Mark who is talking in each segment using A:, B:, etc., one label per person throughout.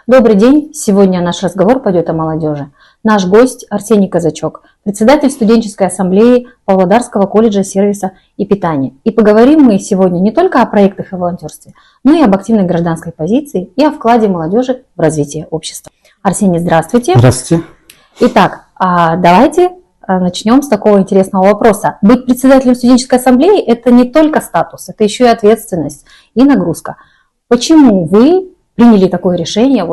A: Добрый день! Сегодня наш разговор пойдет о молодежи. Наш гость Арсений Казачок, председатель студенческой ассамблеи Павлодарского колледжа сервиса и питания. И поговорим мы сегодня не только о проектах и волонтерстве, но и об активной гражданской позиции и о вкладе молодежи в развитие общества. Арсений, здравствуйте!
B: Здравствуйте!
A: Итак, давайте начнем с такого интересного вопроса. Быть председателем студенческой ассамблеи – это не только статус, это еще и ответственность и нагрузка. Почему вы приняли такое решение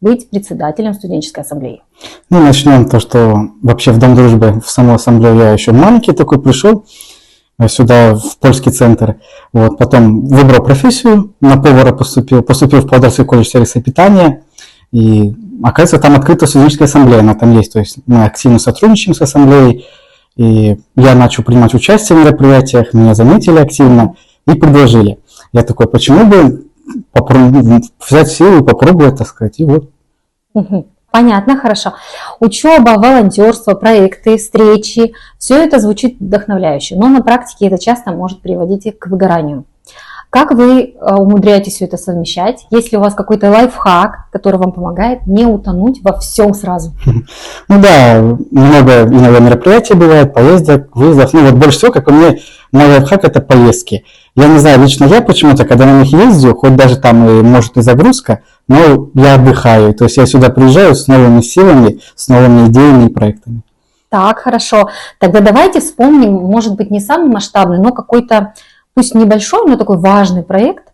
A: быть председателем студенческой ассамблеи?
B: Начнем то, что вообще в Дом дружбы, в саму ассамблею я еще маленький такой пришел, сюда в польский центр. Потом выбрал профессию, на повара поступил в Павлодарский колледж сервиса и питания. И, оказывается, там открыта студенческая ассамблея, она там есть. То есть мы активно сотрудничаем с ассамблеей. И я начал принимать участие в мероприятиях, меня заметили активно и предложили. Я такой, почему бы взять силу и попробовать, так сказать, и вот.
A: Понятно, хорошо. Учеба, волонтерство, проекты, встречи, все это звучит вдохновляюще, но на практике это часто может приводить к выгоранию. Как вы умудряетесь все это совмещать? Есть ли у вас какой-то лайфхак, который вам помогает не утонуть во всем сразу?
B: Много иногда мероприятий бывает, поездок, выездов. Больше всего, как у меня, мой лайфхак – это поездки. Я не знаю, лично я почему-то, когда на них ездил, хоть даже там и может и загрузка, но я отдыхаю. То есть я сюда приезжаю с новыми силами, с новыми идеями и проектами.
A: Так, хорошо. Тогда давайте вспомним, может быть, не самый масштабный, но какой-то, пусть небольшой, но такой важный проект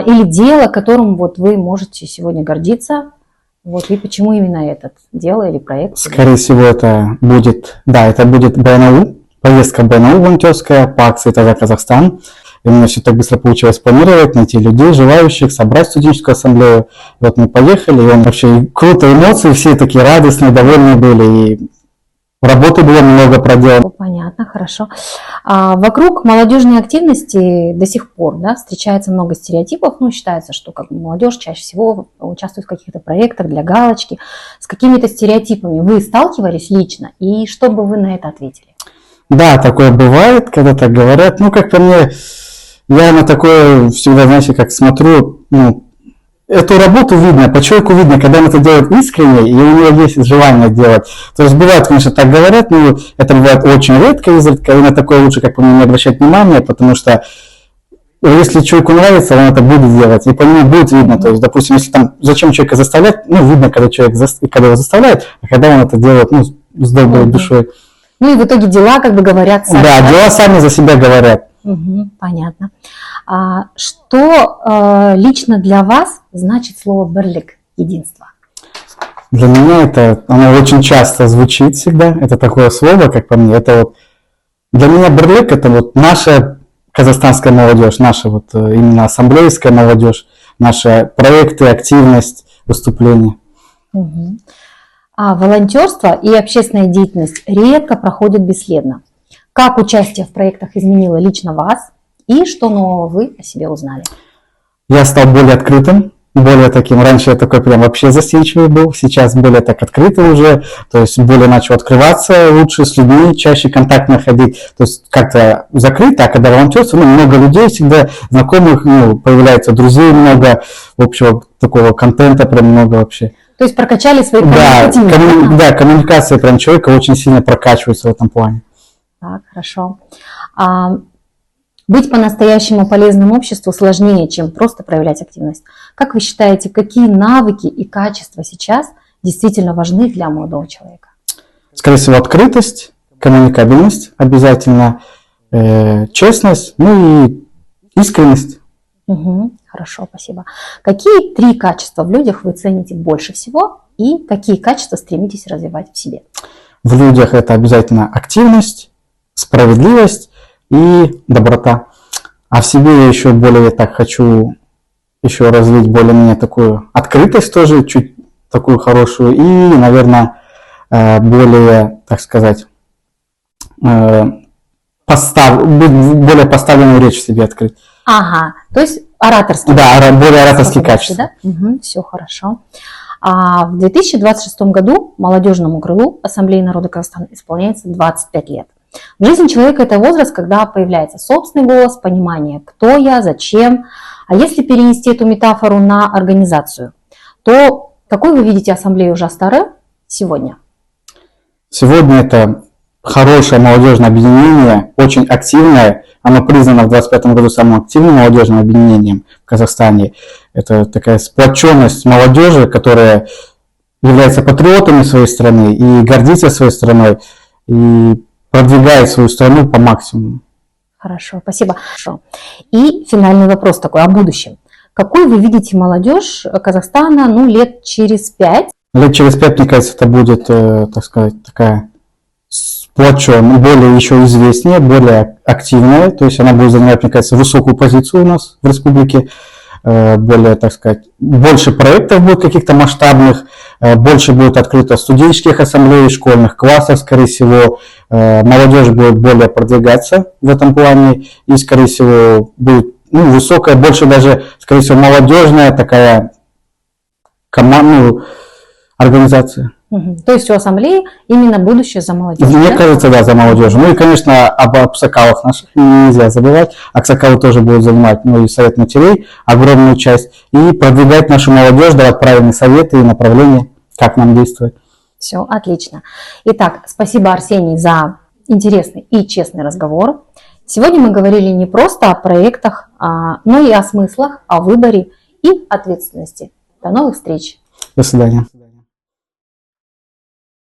A: или дело, которым вы можете сегодня гордиться. И почему именно этот дело или проект?
B: Скорее всего, это будет БНУ, поездка БНУ волонтерская по акции «Таза Казахстан». И у меня все так быстро получилось планировать, найти людей, желающих, собрать студенческую ассамблею. Мы поехали, и вообще круто, эмоции, все такие радостные, довольные были, и работы было много проделано.
A: Понятно, хорошо. Вокруг молодежной активности до сих пор встречается много стереотипов. Считается, что молодежь чаще всего участвует в каких-то проектах для галочки. С какими-то стереотипами вы сталкивались лично, и что бы вы на это ответили?
B: Да, такое бывает, когда так говорят. Как по мне, я на такое всегда, как смотрю, эту работу видно, по человеку видно, когда он это делает искренне, и у него есть желание делать. То есть бывает, конечно, так говорят, но это бывает очень редко, изредка, и на такое лучше, как по мне, не обращать внимания, потому что если человеку нравится, он это будет делать, и по нему будет видно. То есть, допустим, если зачем человека заставлять, видно, когда когда его заставляют, а когда он это делает, с доброй душой.
A: И в итоге дела говорят сами.
B: Да, дела сами за себя говорят.
A: Понятно. Что лично для вас значит слово «бірлік», единство?
B: Для меня оно очень часто звучит всегда. Это такое слово, как по мне. Для меня «бірлік» это наша казахстанская молодежь, наша именно ассамблейская молодежь, наши проекты, активность, выступления.
A: Волонтерство и общественная деятельность редко проходят бесследно. Как участие в проектах изменило лично вас и что нового вы о себе узнали?
B: Я стал более открытым, более таким. Раньше я такой прям вообще застенчивый был, сейчас более так открытый уже, то есть более начал открываться лучше с людьми, чаще контакт находить, то есть как-то закрыто, а когда волонтерство, много людей всегда, знакомых,
A: появляется
B: друзей много, общего такого контента прям много вообще.
A: То есть прокачали свои коммуникативные.
B: Да, коммуникация прям человека очень сильно прокачивается в этом плане.
A: Так, хорошо. Быть по-настоящему полезным обществу сложнее, чем просто проявлять активность. Как вы считаете, какие навыки и качества сейчас действительно важны для молодого человека?
B: Скорее всего, открытость, коммуникабельность обязательно, честность, и искренность.
A: Хорошо, спасибо. Какие 3 качества в людях вы цените больше всего и какие качества стремитесь развивать в себе?
B: В людях это обязательно активность, справедливость и доброта. А в себе я еще более хочу еще развить более-менее такую открытость тоже, чуть такую хорошую, и, наверное, более, так сказать, более поставленную речь в себе открыть.
A: То есть ораторский.
B: Да, более ораторские качества.
A: Да? Все хорошо. В 2026 году молодежному крылу Ассамблеи народа Казахстана исполняется 25 лет. В жизни человека это возраст, когда появляется собственный голос, понимание, кто я, зачем. А если перенести эту метафору на организацию, то какой вы видите ассамблею Жастары сегодня?
B: Сегодня это хорошее молодежное объединение, очень активное. Оно признано в 2025 году самым активным молодежным объединением в Казахстане. Это такая сплоченность молодежи, которая является патриотами своей страны и гордится своей страной, и продвигает свою страну по максимуму.
A: Хорошо, спасибо. Хорошо. И финальный вопрос такой о будущем. Какой вы видите молодежь Казахстана, лет через 5?
B: Лет через 5, мне кажется, это будет, так сказать, такая сплоченная, более еще известнее, более активная. То есть она будет занимать, мне кажется, высокую позицию у нас в республике. Более, так сказать, больше проектов будет каких-то масштабных, больше будет открыто студенческих ассамблей, школьных классов, скорее всего, молодежь будет более продвигаться в этом плане, и, скорее всего, будет высокая, больше даже, скорее всего, молодежная такая команда, организация.
A: То есть у ассамблеи именно будущее за молодежь.
B: Мне кажется, да, за молодежь. Ну и, конечно, об аксакалах наших нельзя забывать. Аксакалы тоже будут занимать, и совет матерей, огромную часть, и продвигать нашу молодежь, давать правильные советы и направления, как нам действовать.
A: Все, отлично. Итак, спасибо, Арсений, за интересный и честный разговор. Сегодня мы говорили не просто о проектах, но и о смыслах, о выборе и ответственности. До новых встреч.
B: До свидания.